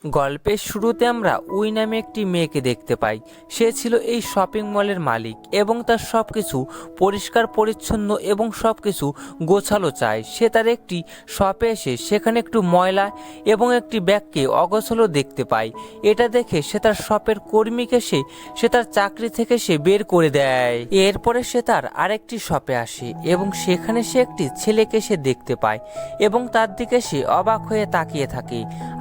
গল্পের শুরুতে আমরা উই নামে একটি মেয়েকে দেখতে পাই। সে ছিল এই শপিং মলের মালিক এবং তার সবকিছু পরিষ্কার পরিচ্ছন্ন এবং সবকিছু গোছালো চায়। সে তার একটি শপে এসে সেখানে একটু ময়লা এবং একটি ব্যাগকে অগোছালো দেখতে পায়। এটা দেখে সে তার শপের কর্মীকে সে তার চাকরি থেকে বের করে দেয়। এরপরে সে তার আরেকটি শপে আসে এবং সেখানে সে একটি ছেলেকে দেখতে পায় এবং তার দিকে সে অবাক হয়ে তাকিয়ে থাকে।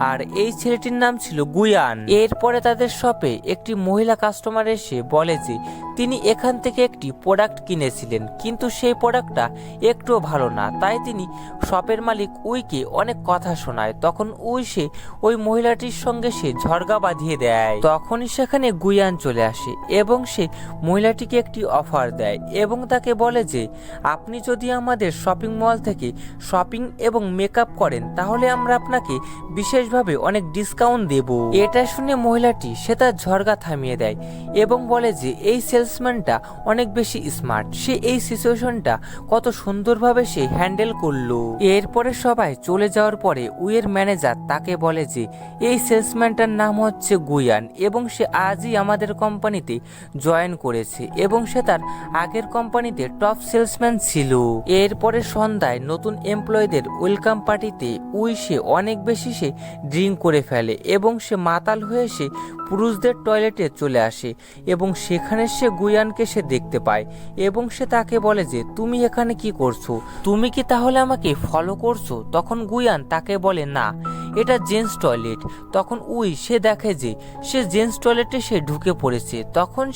আর এই ছেলেটির নাম ছিল গুয়ান। এরপরে তাদের শপে একটি মহিলা কাস্টমার এসে বলে যে তিনি এখান থেকে একটি প্রোডাক্ট কিনেছিলেন, কিন্তু সেই প্রোডাক্টটা একটুও ভালো না। তাই তিনি শপের মালিক উইকে অনেক কথা শোনায়। তখন উই ওই মহিলাটির সঙ্গে ঝগড়া বাঁধিয়ে দেয়। তখনই সেখানে গুয়ান চলে আসে এবং সে মহিলাটিকে একটি অফার দেয় এবং তাকে বলে যে আপনি যদি আমাদের শপিং মল থেকে শপিং এবং মেকআপ করেন তাহলে আমরা আপনাকে বিশেষভাবে অনেক ডিসকাউন্ট দেব। এটা শুনে মহিলাটি তার ঝগড়া থামিয়ে দেয় এবং বলে যে এই সেলসম্যানটা অনেক বেশি স্মার্ট, সে এই সিচুয়েশনটা কত সুন্দরভাবে হ্যান্ডেল করলো। এরপরে সবাই চলে যাওয়ার পরে উইয়ের ম্যানেজার তাকে বলে যে এই সেলসম্যানটার নাম হচ্ছে গুয়ান এবং সে আজই আমাদের কোম্পানিতে জয়েন করেছে এবং সে তার আগের কোম্পানিতে টপ সেলসম্যান ছিল। এরপরে সন্ধ্যায় নতুন এমপ্লয়ীদের ওয়েলকাম পার্টিতে উই অনেক বেশি ড্রিঙ্ক করে ফেলে এবং সে মাতাল হয়ে পুরুষদের টয়লেটে চলে আসে এবং সেখানে সে গুয়ানকে দেখতে পায় এবং সে তাকে বলে যে তুমি এখানে কি করছো, তুমি কি তাহলে আমাকে ফলো করছো? তখন গুয়ান তাকে বলে না, এটা জেন্টস টয়লেট। তখন উই দেখে যে সে জেন্টস টয়লেটে ঢুকে পড়েছে। তখন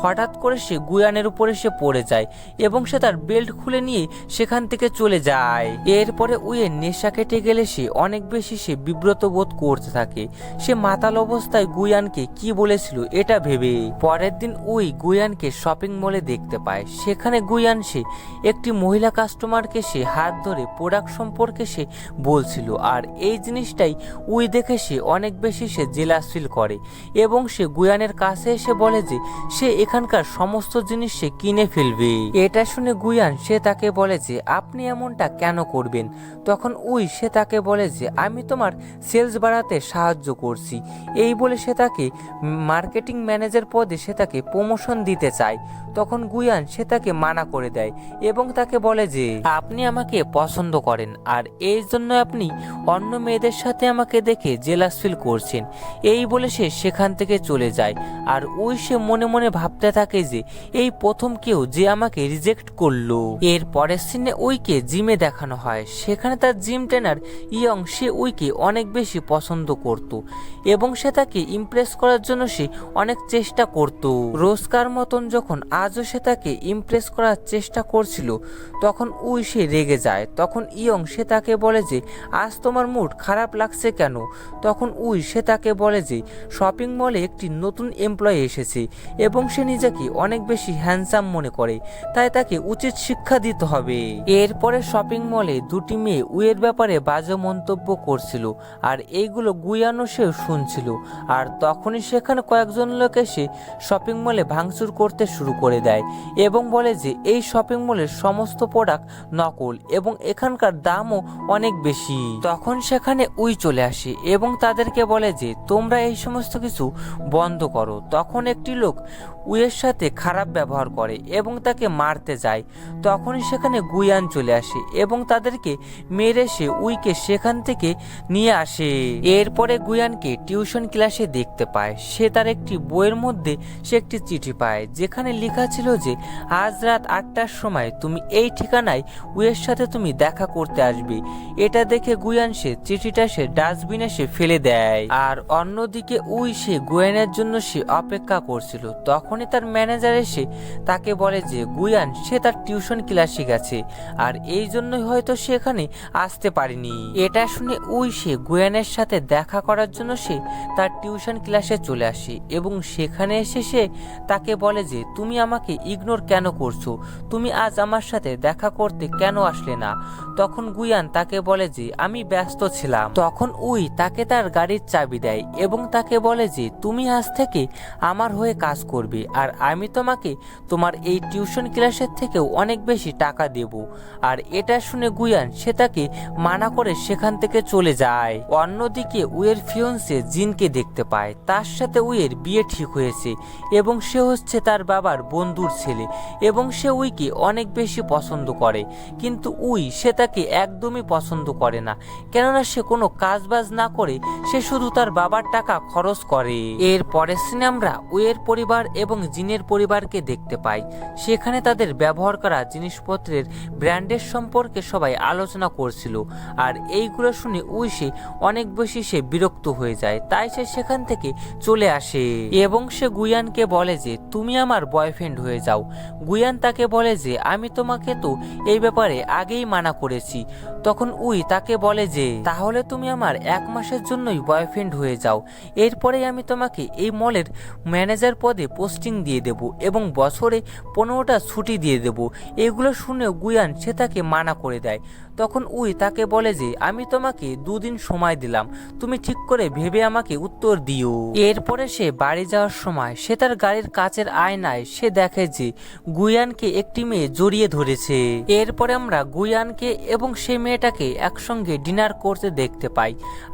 হঠাৎ করে গুয়ানের উপরে পড়ে যায় এবং সে তার বেল্ট খুলে নিয়ে সেখান থেকে চলে যায়। এরপরে উইয়ের নেশা কেটে গেলে অনেক বেশি বিব্রত বোধ করতে থাকে। সে মাতাল অবস্থায় গুয়ানকে কি বলেছিল এটা ভেবে। পরের দিন উই গুয়ানকে শপিং মলে দেখতে পায়। সেখানে গুয়ান একটি মহিলা কাস্টমারকে হাত ধরে প্রোডাক্ট সম্পর্কে বলছিল। আর এই জিনিসটাই উই দেখে অনেক বেশি জেলাস ফিল করে এবং গুয়ানের কাছে এসে বলে যে সে এখানকার সমস্ত জিনিস কিনে ফেলবে। এটা শুনে গুয়ান তাকে বলে যে আপনি এমনটা কেন করবেন? তখন উই তাকে বলে যে আমি তোমার সেলস বাড়াতে সাহায্য করছি। এই বলে তাকে মার্কেটিং ম্যানেজার পদে তাকে প্রমোশন দিতে চায়। তখন গুয়ান তাকে মানা করে দেয় এবং তাকে বলে যে আপনি আমাকে পছন্দ করেন আর এই জন্য আপনি অন্য মেয়েদের সাথে আমাকে দেখে জেলাস ফিল করছেন। এই বলে সেখান থেকে চলে যায়। আর উই মনে মনে ভাবতে থাকে যে এই প্রথম কেউ যে আমাকে রিজেক্ট করলো। এর পরের সিনে উইকে জিমে দেখানো হয়। সেখানে তার জিম ট্রেনার ইয়ং উইকে অনেক বেশি পছন্দ করত এবং তাকে ইমপ্রেস করার জন্য অনেক চেষ্টা করত। রোজকার মতন যখন আজও তাকে ইমপ্রেস করার চেষ্টা করছিল তখন উই রেগে যায়। তখন ইয়ং তাকে বলে যে আজ তোমার মুড খারাপ লাগছে কেন? তখন উই তাকে বলে যে শপিং মলে একটি নতুন এমপ্লয়ি এসেছে এবং সে নিজেকে অনেক বেশি হ্যান্ডসাম মনে করে, তাই তাকে উচিত শিক্ষা দিতে হবে। এরপরে শপিং মলে দুটি মেয়ে উইয়ের ব্যাপারে বাজে মন্তব্য করছিল আর এইগুলো গুয়ানো শুনছিল। আর তখনই সেখানে কয়েকজন লোক এসে শপিং মলে ভাঙচুর করতে শুরু করে দেয় এবং বলে যে এই শপিং মলের সমস্ত প্রোডাক্ট নকল এবং এখানকার দামও অনেক বেশি। তখন সেখানে উই চলে আসে এবং তাদেরকে বলে যে তোমরা এই সমস্ত কিছু বন্ধ করো। তখন একটি লোক উইয়ের সাথে খারাপ ব্যবহার করে এবং তাকে মারতে যায়। তখনই সেখানে গুয়ান চলে আসে এবং তাদেরকে মেরে উইকে সেখান থেকে নিয়ে আসে। এরপরে গুয়ানকে টিউশন ক্লাসে দেখতে পায়। সে তার একটি বইয়ের মধ্যে একটি চিঠি পায় যেখানে লেখা ছিল যে আজ রাত 8টার সময় তুমি এই ঠিকানায় উইয়ের সাথে তুমি দেখা করতে আসবে। এটা দেখে গুয়ান চিঠিটা ডাস্টবিনে ফেলে দেয়। আর অন্যদিকে উই গুয়ানের জন্য অপেক্ষা করছিল। তখনই তার ম্যানেজার এসে তাকে বলে যে গুয়ান তার টিউশন ক্লাসে গেছে আর এই জন্যই হয়তো এখানে আসতে পারেনি। এটা শুনে উই গুয়ানের সাথে দেখা করার জন্য তার টিউশন ক্লাসে চলে আসে এবং সেখানে এসে তাকে বলে যে তুমি আমাকে ইগনোর কেন করছো, তুমি আজ আমার সাথে দেখা করতে কেন আসলে না? তখন গুয়ান তাকে বলে যে আমি ব্যস্ত ছিলাম। তখন উই তাকে তার গাড়ির চাবি দেয় এবং তাকে বলে যে তুমি আজ থেকে আমার হয়ে কাজ করবে আর আমি তোমাকে তোমার এই টিউশন ক্লাসের থেকেও অনেক বেশি টাকা দেব। আর এটা শুনে গুয়ান সে তাকে মানা করে সেখান থেকে চলে যায়। অন্যদিকে উইয়ের ফিয়ন্সে জিনকে দেখতে পায়, তার সাথে উইয়ের বিয়ে ঠিক হয়েছে এবং সে হচ্ছে তার বাবার বন্ধুর ছেলে এবং সে উইকে অনেক বেশি পছন্দ করে। কিন্তু উই সে তাকে একদমই পছন্দ করে না, কেননা সে কোনো কাজবাজ না করে সে শুধু তার বাবার টাকা খরচ করে। এর পরের সিনে আমরা উইয়ের পরিবার এবং জিনের পরিবারকে দেখতে পাই। সেখানে তাদের ব্যবহার করা জিনিসপত্রের ব্র্যান্ডের সম্পর্কে সবাই আলোচনা করছিল আর এইগুলো শুনে উই সে অনেক বেশি সে বিরক্ত হয়ে যায়, তাই সে সেখান থেকে চলে আসে এবং সে গুয়ানকে বলে যে তুমি আমার বয়ফ্রেন্ড হয়ে যাও। গুয়ান তাকে বলে যে আমি তোমাকে তো এই ব্যাপারে আগেই মানা করেছি। তখন উই তাকে বলে যে তাহলে তুমি আমার 1 মাসের জন্যই বয়ফ্রেন্ড হয়ে যাও, এরপরে আমি তোমাকে এই মলের ম্যানেজার পদে পোস্টিং দিয়ে দেব এবং বছরে 15টা ছুটি দিয়ে দেব। এগুলো শুনে গুয়ান সে তাকে মানা করে দেয়। তখন উই তাকে বলে যে আমি তোমাকে 2 দিন সময় দিলাম, তুমি ঠিক করে ভেবে আমাকে উত্তর দিও। এরপরে সে বাড়ি যাওয়ার সময় সে তার গাড়ির কাচের আয়নায় সে দেখে যে গুয়ানকে একটি মেয়ে জড়িয়ে ধরেছে। এরপরে আমরা গুয়ানকে এবং সেই মেয়েটাকে একসঙ্গে ডিনার করতে দেখতে পাই।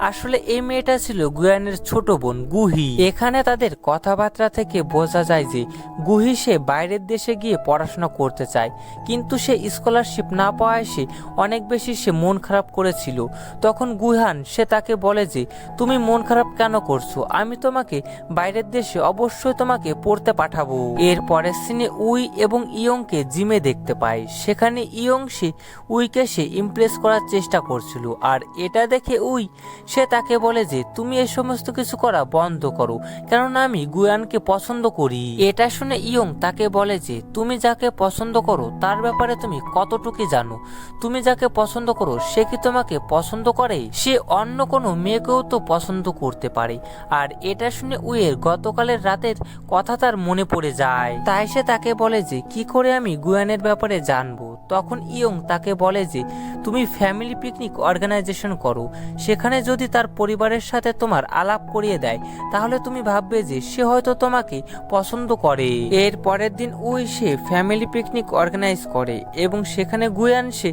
আসলে এই মেয়েটা ছিল গুয়ানের ছোট বোন গুহি। এখানে তাদের কথাবার্তা থেকে বোঝা যায় যে গুহি সে বাইরের দেশে গিয়ে পড়াশোনা করতে চায়, কিন্তু সে স্কলারশিপ না পাওয়ায় সে অনেক বেশি সে মন খারাপ করেছিল। তখন গুহান সে তাকে বলে যে তুমি মন খারাপ কেন করছো, আমি তোমাকে বাইরের দেশে অবশ্যই তোমাকে পড়তে পাঠাবো। এর পরের সিনে উই এবং ইয়ংকে জিমে দেখতে পাই। সেখানে ইয়ং সে উইকে সে ইমপ্রেস করার চেষ্টা করছিল আর এটা দেখে উই সে তাকে বলে যে তুমি এই সমস্ত কিছু করা বন্ধ করো, কেননা আমি গুয়ানকে পছন্দ করি। এটা শুনে ইয়ং তাকে বলে যে তুমি যাকে পছন্দ করো তার ব্যাপারে তুমি কতটুকু জানো, তুমি যাকে পছন্দ করো সে কি তোমাকে পছন্দ করে? সে অন্য কোনো মেয়েকেও তো পছন্দ করতে পারে। আর এটা শুনে উইয়ের গতকালের রাতের কথা তার মনে পড়ে যায়, তাই সে তাকে বলে যে কি করে আমি গুয়ানের ব্যাপারে জানবো। তখন ইয়ং তাকে বলে যে তুমি ফ্যামিলি পিকনিক অর্গানাইজেশন করো, সেখানে যদি তার পরিবারের সাথে তোমার আলাপ করিয়ে দেয় তাহলে তুমি ভাববে যে সে হয়তো তোমাকে পছন্দ করে। এর পরের দিন উই সে ফ্যামিলি পিকনিক অর্গানাইজ করে এবং সেখানে গুয়ান সে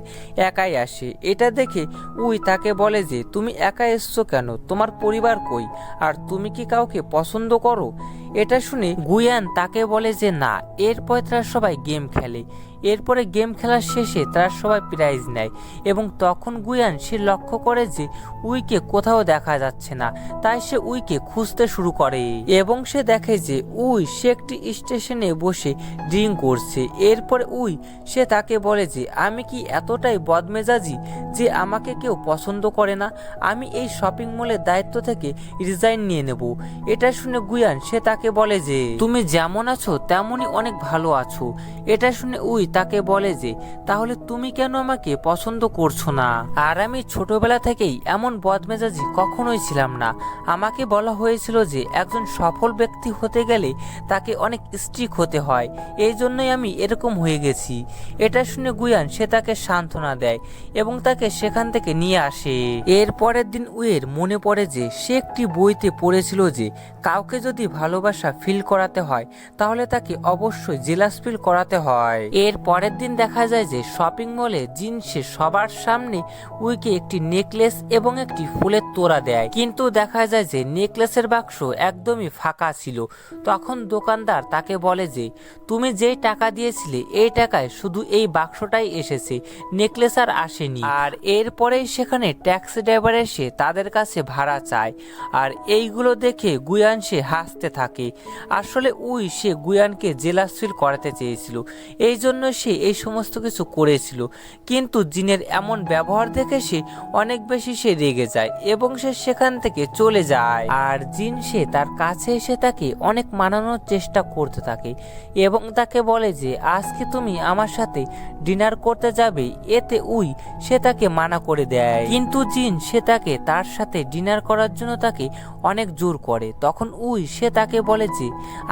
একাই আসে। এটা দেখে উই তাকে বলে যে তুমি একা এসছো কেন, তোমার পরিবার কই, আর তুমি কি কাউকে পছন্দ করো? এটা শুনে গুয়ান তাকে বলে যে না। এরপর তারা সবাই গেম খেলে। এরপরে গেম খেলার শেষে তারা সবাই প্রাইজ নেয় এবং তখন গুয়ান সে লক্ষ্য করে যে উইকে কোথাও দেখা যাচ্ছে না, তাই সে উইকে খুঁজতে শুরু করে এবং সে দেখে যে উই সে একটি স্টেশনে বসে ড্রিঙ্ক করছে। এরপরে উই সে তাকে বলে যে আমি কি এতটাই বদমেজাজি যে আমাকে কেউ পছন্দ করে না, আমি এই শপিং মলের দায়িত্ব থেকে রিজাইন নিয়ে নেব। এটা শুনে গুয়ান সে তাকে বলে যে তুমি যেমন আছো তেমনই অনেক ভালো আছো। এটা শুনে উই তাকে বলে যে তাহলে তুমি কেন আমাকে পছন্দ করছো না? আর আমি ছোটবেলা থেকেই এমন বদমেজাজি কখনোই ছিলাম না। আমাকে বলা হয়েছিল যে একজন সফল ব্যক্তি হতে গেলে তাকে অনেক স্ট্রিক্ট হতে হয়, এই জন্যই আমি এরকম হয়ে গেছি। এটা শুনে গুয়ান সে তাকে সান্ত্বনা দেয় এবং তাকে সেখান থেকে নিয়ে আসে। এর পরের দিন উইয়ের মনে পড়ে যে সে একটি বইতে পড়েছিল যে কাউকে যদি ভালোবাসা ফিল করাতে হয় তাহলে তাকে অবশ্যই জেলাস ফিল করাতে হয়। এর পরের দিন দেখা যায় যে শপিং মলে জিন সে সবার সামনে উইকে একটি নেকলেস এবং একটি ফুলের তোড়া দেয়, কিন্তু দেখা যায় যে নেকলেসের বাক্স একদমই ফাঁকা ছিল। তখন দোকানদার তাকে বলে যে তুমি যেই টাকা দিয়েছিলে এই টাকায় শুধু এই বাক্সটাই এসেছে, নেকলেস আর আসেনি। আর এরপরেই সেখানে ট্যাক্সি ড্রাইভার এসে তাদের কাছে ভাড়া চায় আর এইগুলো দেখে গুয়ান সে হাসতে থাকে। আসলে উই সে গুয়ানকে জেলাস ফিল করাতে চেয়েছিল, এই জন্য সে এই সমস্ত কিছু করেছিল, কিন্তু জিনের এমন ব্যবহার দেখে সে অনেক বেশি সে রেগে যায় এবং সে সেখান থেকে চলে যায়। আর জিন সে তার কাছে এসে তাকে অনেক মানানোর চেষ্টা করতে থাকে এবং তাকে বলে যে আজকে তুমি আমার সাথে ডিনার করতে যাবে। এতে উই সে তাকে মানা করে দেয়, কিন্তু জিন সে তাকে তার সাথে ডিনার করার জন্য তাকে অনেক জোর করে। তখন উই সে তাকে বলে যে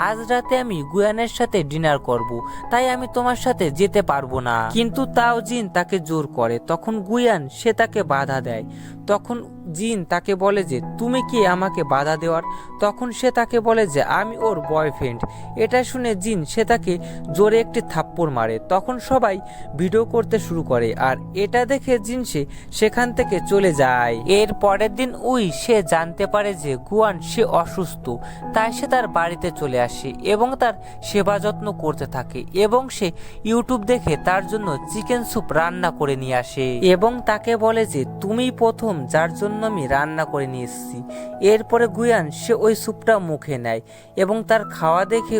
আজ রাতে আমি গুয়ানের সাথে ডিনার করব, তাই আমি তোমার সাথে যেতে পারবো না, কিন্তু তাও জিন তাকে জোর করে। তখন গুয়ান সে তাকে বাধা দেয়। তখন জিন তাকে বলে যে তুমি কি আমাকে বাধা দেওয়ার। তখন সে তাকে বলে যে আমি ওর বয়ফ্রেন্ড। এটা শুনে জিন সে তাকে জোরে একটি থাপ্পড় মারে। তখন সবাই ভিডিও করতে শুরু করে আর এটা দেখে জিন সেখান থেকে চলে যায়। এর পরের দিন সে জানতে পারে যে গুয়ান সে অসুস্থ, তাই সে তার বাড়িতে চলে আসে এবং তার সেবা যত্ন করতে থাকে এবং সে ইউটিউব দেখে তার জন্য চিকেন স্যুপ রান্না করে নিয়ে আসে এবং তাকে বলে যে তুমি প্রথম যার জন্য আমি রান্না করে নিয়ে এসেছি। এরপরে গুয়ান সে ওই স্যুপটা মুখে নেয় এবং তার খাওয়া দেখে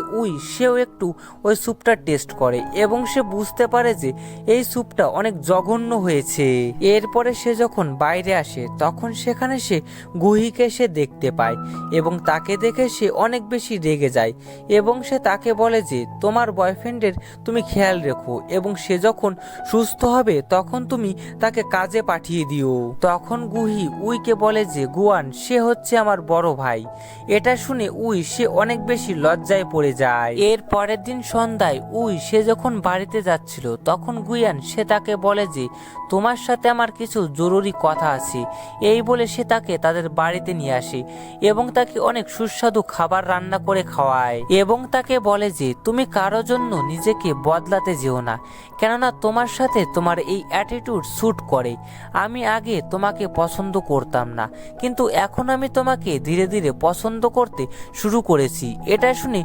সেও একটু ওই স্যুপটা টেস্ট করে এবং সে বুঝতে পারে যে এই স্যুপটা অনেক জঘন্য হয়েছে। এরপরে সে যখন বাইরে আসে তখন সেখানে সে গুহিকে সে দেখতে পায় এবং তাকে দেখে সে অনেক বেশি রেগে যায় এবং সে তাকে বলে যে তোমার বয়ফ্রেন্ডের তুমি খেয়াল রেখো এবং সে যখন সুস্থ হবে তখন তুমি তাকে কাজে পাঠিয়ে দিও। তখন গুহি উইকে বলে যে গুয়ান সে হচ্ছে আমার বড় ভাই। এটা শুনে সে অনেক বেশি লজ্জায় পড়ে যায়। এর পরের দিন সন্ধ্যায় সে যখন বাড়িতে যাচ্ছিল তখন গুয়ান সে তাকে বলে যে তোমার সাথে আমার কিছু জরুরি কথা আছে। এই বলে সে তাকে তাদের বাড়িতে নিয়ে আসে এবং তাকে অনেক সুস্বাদু খাবার রান্না করে খাওয়ায় এবং তাকে বলে যে তুমি কারো জন্য নিজেকে বদলাতে যেও না, কেননা তোমার সাথে তোমার এই অ্যাটিটিউড স্যুট করে। আমি আগে তোমাকে পছন্দ করতাম না, কিন্তু এখন আমি তোমাকে ধীরে ধীরে পছন্দ করতে শুরু করেছি। এটা শুনে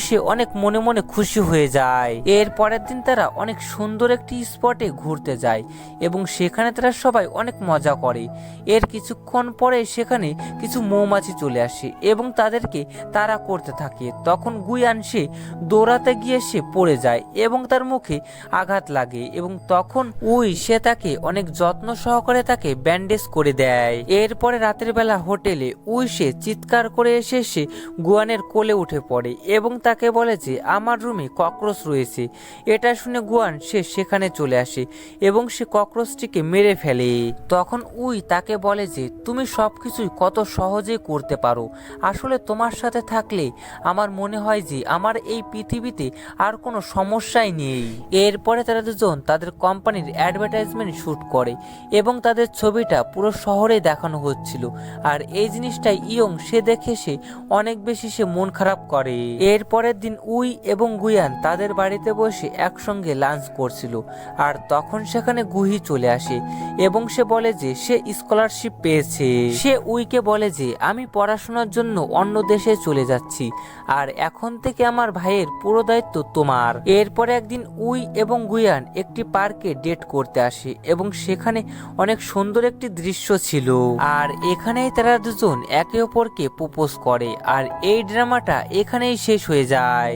সে অনেক মনে মনে খুশি হয়ে যায়। এর পরের দিন তারা অনেক সুন্দর একটি স্পটে ঘুরতে যায় এবং সেখানে তারা সবাই অনেক মজা করে। এর কিছুক্ষণ পরে সেখানে কিছু মৌমাছি চলে আসে এবং তাদেরকে তাড়া করতে থাকে। তখন গুয়ান সে দৌড়াতে গিয়ে সে পড়ে যায় এবং তার মুখে আঘাত লাগে এবং তখন সে তাকে অনেক যত্ন সহকারে তাকে ব্যান্ডেজ করে দেয়। এরপরে রাতের বেলা হোটেলে সে চিৎকার করে এসে সে গুয়ানের কোলে উঠে পড়ে এবং তাকে বলে যে আমার রুমে ককরোচ রয়েছে। এটা শুনে গুয়ান সে সেখানে চলে আসে এবং সে ককরোচটিকে মেরে ফেলে। তখন তাকে বলে যে তুমি সবকিছুই কত সহজে করতে পারো, আসলে তোমার সাথে থাকলে আমার মনে হয় যে আমার এই পৃথিবীতে আর কোনো সমস্যাই নেই। এরপরে তারা দুজন তাদের কোম্পানির অ্যাডভার্টাইজমেন্ট শুট করে এবং তাদের ছবিটা পুরো শহরে দেখানো হচ্ছিল। আর এই জিনিসটাই সে দেখে সে অনেক বেশি সে মন খারাপ করে। এরপরের দিন এবং গুয়ান তাদের বাড়িতে বসে একসঙ্গে লাঞ্চ করছিল আর তখন সেখানে গুহি চলে আসে এবং সে বলে যে সে স্কলারশিপ পেয়েছে। সে কে বলে যে আমি পড়াশোনার জন্য অন্য দেশে চলে যাচ্ছি আর এখন থেকে আমার ভাইয়ের পুরো দায়িত্ব তোমার। এরপরে একদিন এবং গুয়ান একটি পার্কে ডেট করতে আসে এবং সেখানে অনেক সুন্দর একটি দৃশ্য ছিল আর এখানেই তারা দুজন একে অপরকে প্রপোজ করে আর এই ড্রামাটা এখানেই শেষ হয়ে যায়।